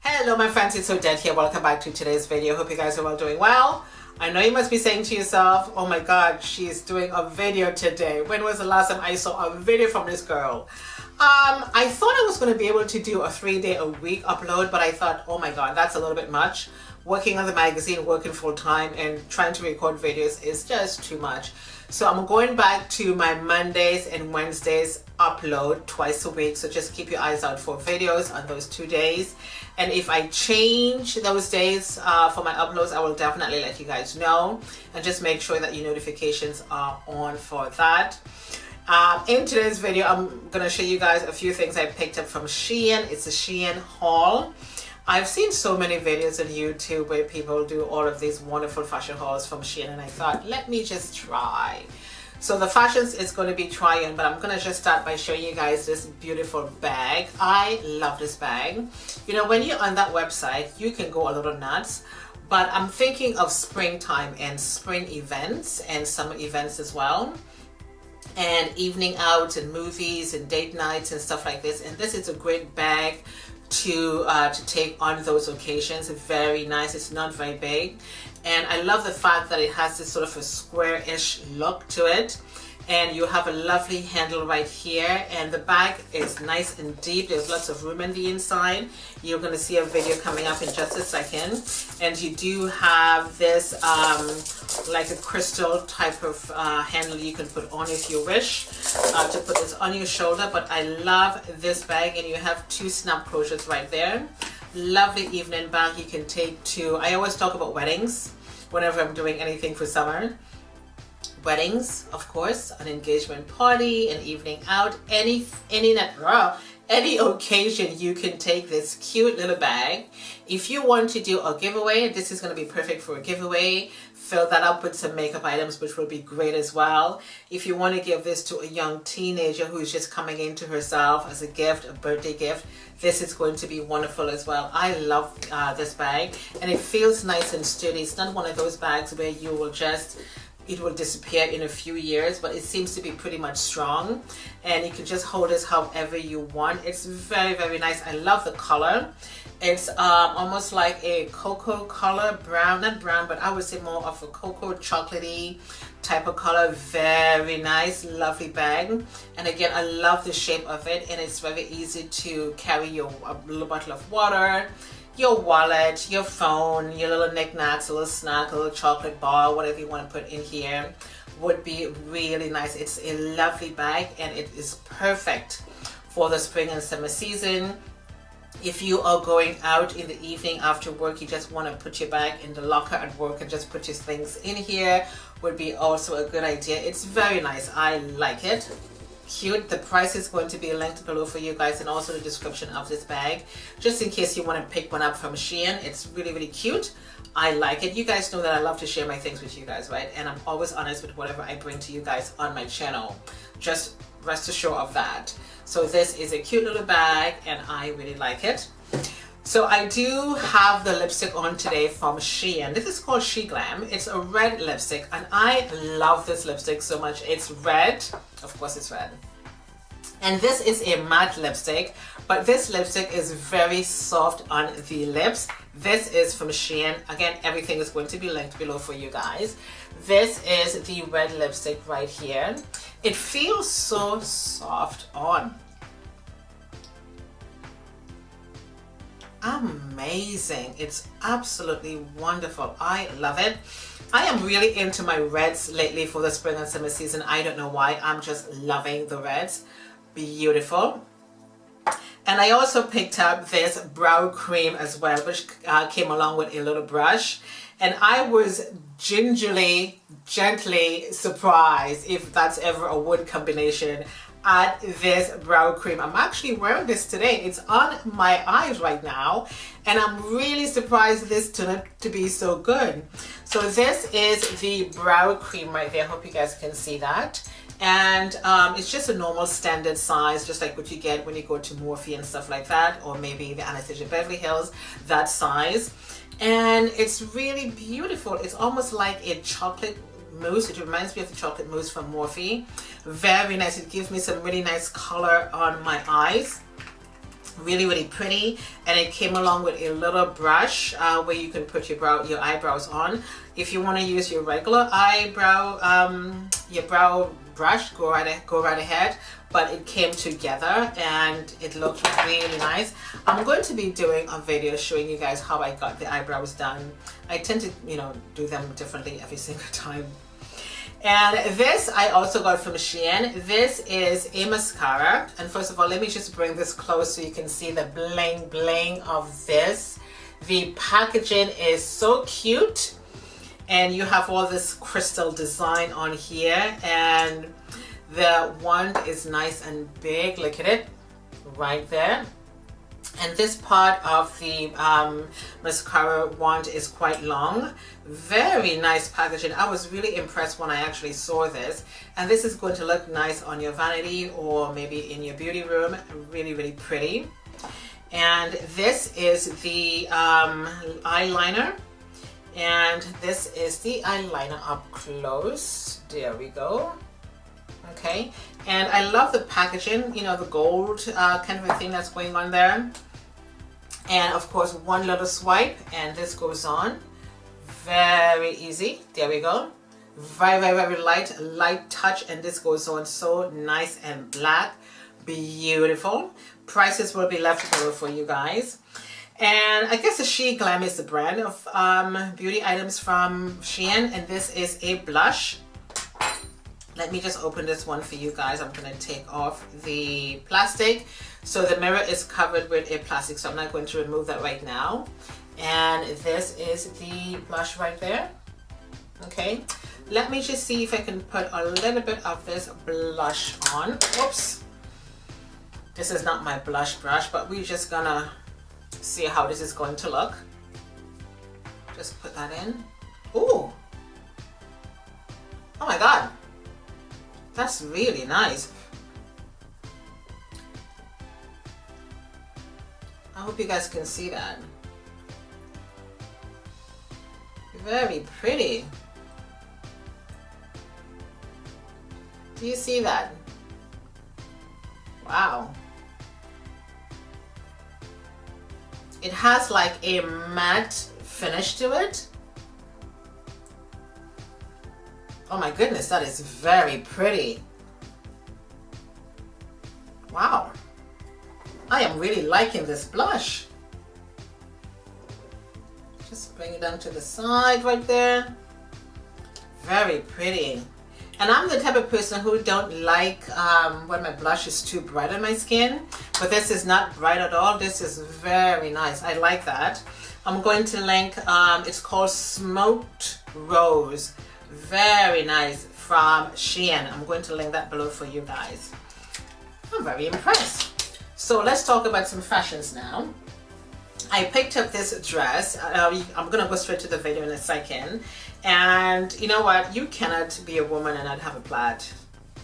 Hello my friends, it's Odette here. Welcome back to today's video. Hope you guys are all doing well. I know you must be saying to yourself, oh my god, she's doing a video today. When was the last time I saw a video from this girl? I thought I was going to be able to do a 3-day-a-week upload, but I thought, oh my god, that's a little bit much. Working on the magazine, working full-time, and trying to record videos is just too much. So I'm going back to my Mondays and Wednesdays upload twice a week. So just keep your eyes out for videos on those 2 days. And if I change those days for my uploads, I will definitely let you guys know. And just make sure that your notifications are on for that. In today's video, I'm going to show you guys a few things I picked up from Shien. It's a Shien haul. I've seen so many videos on YouTube where people do all of these wonderful fashion hauls from Shien, and I thought, let me just try. So the fashions is going to be trying, but I'm going to just start by showing you guys this beautiful bag. I love this bag. You know, when you're on that website, you can go a little nuts, but I'm thinking of springtime and spring events and summer events as well, and evening out and movies and date nights and stuff like this. And this is a great bag to take on those occasions. Very nice. It's not very big, and I love the fact that it has this sort of a square-ish look to it, and you have a lovely handle right here, and the bag is nice and deep. There's lots of room in the inside. You're going to see a video coming up in just a second, and you do have this like a crystal type of handle you can put on if you wish to put this on your shoulder. But I love this bag, and you have 2 snap closures right there. Lovely evening bag you can take to, I always talk about weddings whenever I'm doing anything for summer. Weddings, of course, an engagement party, an evening out, any occasion, you can take this cute little bag. If you want to do a giveaway, this is going to be perfect for a giveaway. Fill that up with some makeup items, which will be great as well. If you want to give this to a young teenager who's just coming into herself as a gift, a birthday gift, this is going to be wonderful as well. I love this bag, and it feels nice and sturdy. It's not one of those bags where you will just, it will disappear in a few years, but it seems to be pretty much strong, and you can just hold this however you want. It's very, very nice. I love the color. It's almost like a cocoa color, brown, not brown, but I would say more of a cocoa chocolatey type of color. Very nice, lovely bag. And again, I love the shape of it, and it's very easy to carry your little bottle of water, your wallet, your phone, your little knickknacks, a little snack, a little chocolate bar, whatever you want to put in here would be really nice. It's a lovely bag, and it is perfect for the spring and summer season. If you are going out in the evening after work, you just want to put your bag in the locker at work and just put your things in here, would be also a good idea. It's very nice. I like it. Cute. The price is going to be linked below for you guys, and also the description of this bag, just in case you want to pick one up from Shien. It's really, really cute. I like it. You guys know that I love to share my things with you guys, right? And I'm always honest with whatever I bring to you guys on my channel. Just rest assured of that. So this is a cute little bag, and I really like it. So I do have the lipstick on today from Shien. This is called SHEGLAM. It's a red lipstick, and I love this lipstick so much. It's red. Of course it's red. And this is a matte lipstick, but this lipstick is very soft on the lips. This is from Shien. Again, everything is going to be linked below for you guys. This is the red lipstick right here. It feels so soft on. Amazing. It's absolutely wonderful. I love it. I am really into my reds lately for the spring and summer season. I don't know why. I'm just loving the reds. Beautiful. And I also picked up this brow cream as well, which came along with a little brush. And I was gently surprised, if that's ever a word combination, at this brow cream. I'm actually wearing this today. It's on my eyes right now, and I'm really surprised this turned out to be so good. So this is the brow cream right there. I hope you guys can see that. And it's just a normal standard size, just like what you get when you go to Morphe and stuff like that, or maybe the Anastasia Beverly Hills, that size. And it's really beautiful. It's almost like a chocolate mousse. It reminds me of the chocolate mousse from Morphe. Very nice. It gives me some really nice color on my eyes. really pretty, and it came along with a little brush where you can put your eyebrows on. If you want to use your regular your brow brush, go right ahead, but it came together and it looked really nice. I'm going to be doing a video showing you guys how I got the eyebrows done. I tend to, you know, do them differently every single time. And this I also got from Shien. This is a mascara, and first of all, let me just bring this close so you can see the bling bling of this. The packaging is so cute, and you have all this crystal design on here, and the wand is nice and big. Look at it right there. And this part of the mascara wand is quite long. Very nice packaging. I was really impressed when I actually saw this. And this is going to look nice on your vanity or maybe in your beauty room. Really pretty. And this is the eyeliner. And this is the eyeliner up close. There we go. Okay, and I love the packaging, you know, the gold kind of a thing that's going on there. And of course, one little swipe and this goes on. Very easy. There we go. Very light touch, and this goes on so nice and black. Beautiful. Prices will be left below for you guys. And I guess the SHEGLAM is the brand of beauty items from Shien, and this is a blush. Let me just open this one for you guys. I'm going to take off the plastic. So the mirror is covered with a plastic, so I'm not going to remove that right now. And this is the blush right there. Okay, let me just see if I can put a little bit of this blush on. Oops. This is not my blush brush, but we're just gonna see how this is going to look. Just put that in. Ooh. Oh my God. That's really nice. I hope you guys can see that. Very pretty. Do you see that? Wow. It has like a matte finish to it. Oh my goodness, that is very pretty. Wow. I am really liking this blush. Just bring it down to the side right there. Very pretty. And I'm the type of person who don't like when my blush is too bright on my skin. But this is not bright at all. This is very nice. I like that. I'm going to link, it's called Smoked Rose. Very nice, from Shien. I'm going to link that below for you guys. I'm very impressed. So let's talk about some fashions now. I picked up this dress. I'm gonna go straight to the video in a second. And you know what? You cannot be a woman and not have a plaid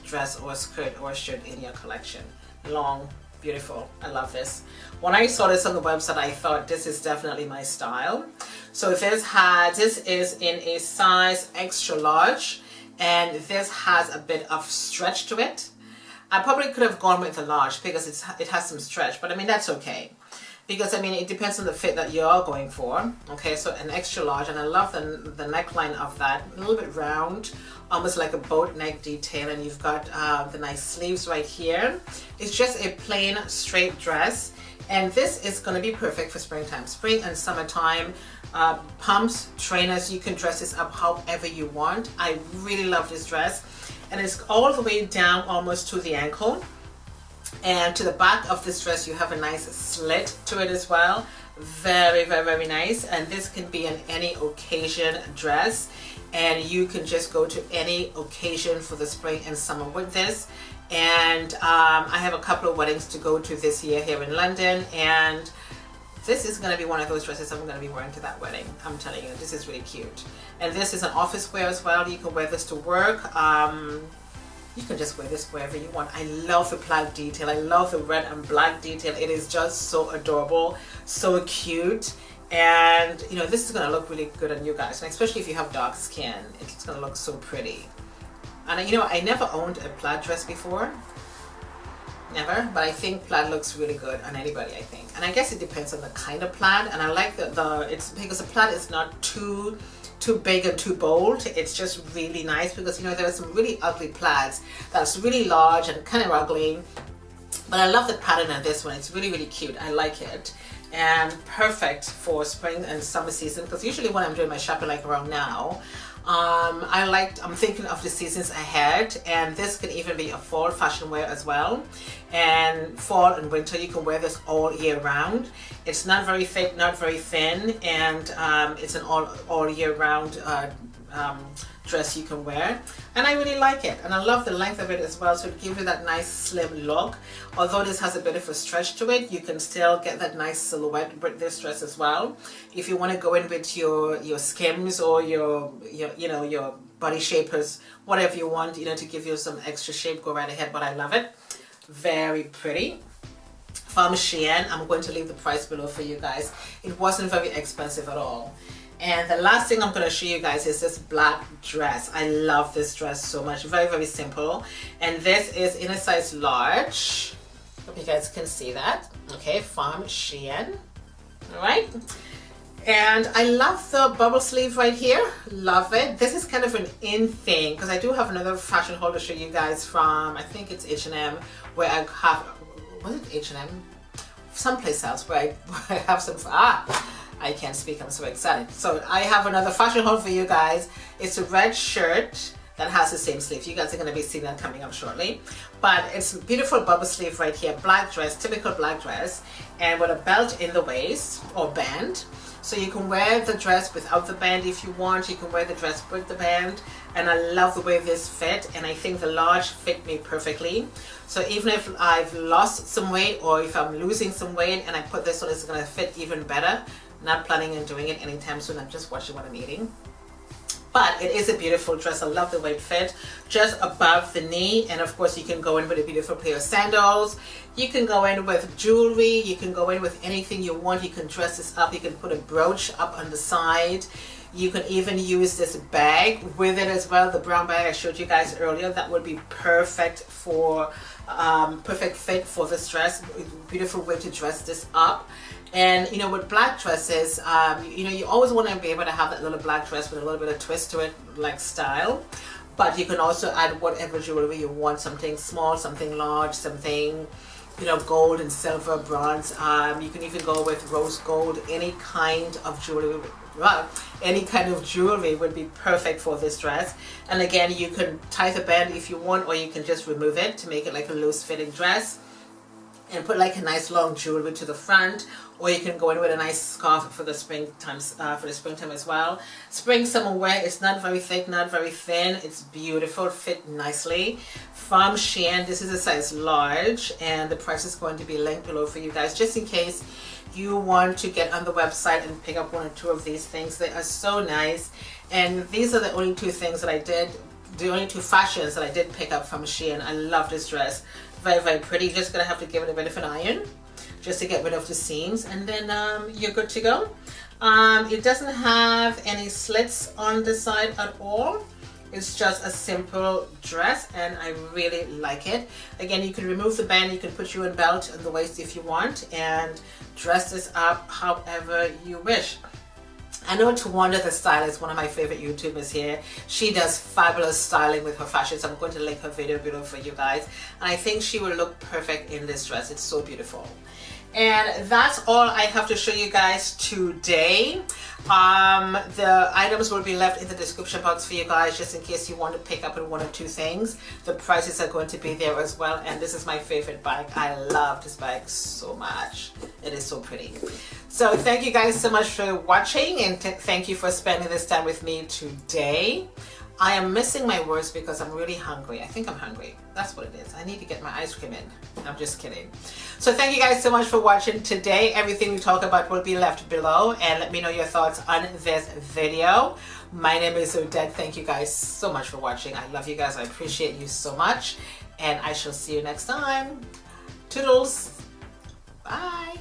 dress or skirt or shirt in your collection. Long, beautiful. I love this. When I saw this on the website, I thought this is definitely my style. So this is in a size extra large, and this has a bit of stretch to it. I probably could have gone with the large because it has some stretch, but I mean that's okay. Because I mean it depends on the fit that you're going for. Okay, so an extra large, and I love the neckline of that, a little bit round, almost like a boat neck detail, and you've got the nice sleeves right here. It's just a plain straight dress, and this is going to be perfect for springtime, spring and summertime. Pumps, trainers, you can dress this up however you want. I really love this dress, and it's all the way down almost to the ankle. And to the back of this dress you have a nice slit to it as well. Very nice. And this can be an any occasion dress, and you can just go to any occasion for the spring and summer with this. And I have a couple of weddings to go to this year here in London, and this is going to be one of those dresses I'm going to be wearing to that wedding. I'm telling you, this is really cute. And this is an office wear as well. You can wear this to work. You can just wear this wherever you want. I love the plaid detail. I love the red and black detail. It is just so adorable, so cute. And you know, this is going to look really good on you guys, and especially if you have dark skin, it's going to look so pretty. And you know, I never owned a plaid dress before. never, but I think plaid looks really good on anybody, I think. And I guess it depends on the kind of plaid, and I like it's because the plaid is not too big and too bold. It's just really nice because, you know, there are some really ugly plaids that's really large and kind of ugly, but I love the pattern on this one. It's really, really cute. I like it, and perfect for spring and summer season, because usually when I'm doing my shopping like around now, I'm thinking of the seasons ahead, and this can even be a fall fashion wear as well. And fall and winter, you can wear this all year round. It's not very thick, not very thin, and it's an all year round dress you can wear, and I really like it, and I love the length of it as well. So it gives you that nice slim look. Although this has a bit of a stretch to it, you can still get that nice silhouette with this dress as well. If you want to go in with your skims or your body shapers, whatever you want, you know, to give you some extra shape, go right ahead. But I love it. Very pretty. From Shien. I'm going to leave the price below for you guys. It wasn't very expensive at all. And the last thing I'm going to show you guys is this black dress. I love this dress so much. Very, very simple. And this is in a size large. Hope you guys can see that. Okay, from Shien. Alright. And I love the bubble sleeve right here. Love it. This is kind of an in thing, because I do have another fashion haul to show you guys from, I think it's H&M, where I have, was it H&M? Someplace else where I have some, I can't speak, I'm so excited. So I have another fashion haul for you guys. It's a red shirt that has the same sleeve. You guys are going to be seeing that coming up shortly. But it's a beautiful bubble sleeve right here. Black dress, typical black dress. And with a belt in the waist, or band. So you can wear the dress without the band if you want. You can wear the dress with the band. And I love the way this fit. And I think the large fit me perfectly. So even if I've lost some weight, or if I'm losing some weight and I put this on, it's going to fit even better. Not planning on doing it anytime soon. I'm just watching what I'm eating. But it is a beautiful dress. I love the way it fit. Just above the knee. And of course you can go in with a beautiful pair of sandals. You can go in with jewelry. You can go in with anything you want. You can dress this up. You can put a brooch up on the side. You can even use this bag with it as well. The brown bag I showed you guys earlier. That would be perfect for, perfect fit for this dress. Beautiful way to dress this up. And you know, with black dresses, you know, you always want to be able to have that little black dress with a little bit of twist to it, like style. But you can also add whatever jewelry you want, something small, something large, something, you know, gold and silver, bronze. You can even go with rose gold. Any kind of jewelry, any kind of jewelry would be perfect for this dress. And again, you can tie the band if you want, or you can just remove it to make it like a loose fitting dress and put like a nice long jewelry to the front. Or you can go in with a nice scarf for the springtime as well. Spring summer wear. It's not very thick, not very thin. It's beautiful, fit nicely. From Shien, this is a size large, and the price is going to be linked below for you guys, just in case you want to get on the website and pick up one or two of these things. They are so nice, and these are the only two things that I did, the only two fashions that I did pick up from Shien. I love this dress. Very, very pretty. Just gonna have to give it a bit of an iron just to get rid of the seams, and then you're good to go. It doesn't have any slits on the side at all. It's just a simple dress, and I really like it. Again, you can remove the band, you can put your own belt on the waist if you want, and dress this up however you wish. I know Tawanda the stylist, one of my favorite YouTubers here. She does fabulous styling with her fashion, so I'm going to link her video below for you guys. And I think she will look perfect in this dress. It's so beautiful. And that's all I have to show you guys today. The items will be left in the description box for you guys, just in case you want to pick up one or two things. The prices are going to be there as well. And this is my favorite bag. I love this bag so much. It is so pretty. So thank you guys so much for watching, and thank you for spending this time with me today. I am missing my words because I'm really hungry. I think I'm hungry. That's what it is. I need to get my ice cream in. I'm just kidding. So thank you guys so much for watching today. Everything we talk about will be left below, and let me know your thoughts on this video. My name is Odette. Thank you guys so much for watching. I love you guys. I appreciate you so much, and I shall see you next time. Toodles. Bye.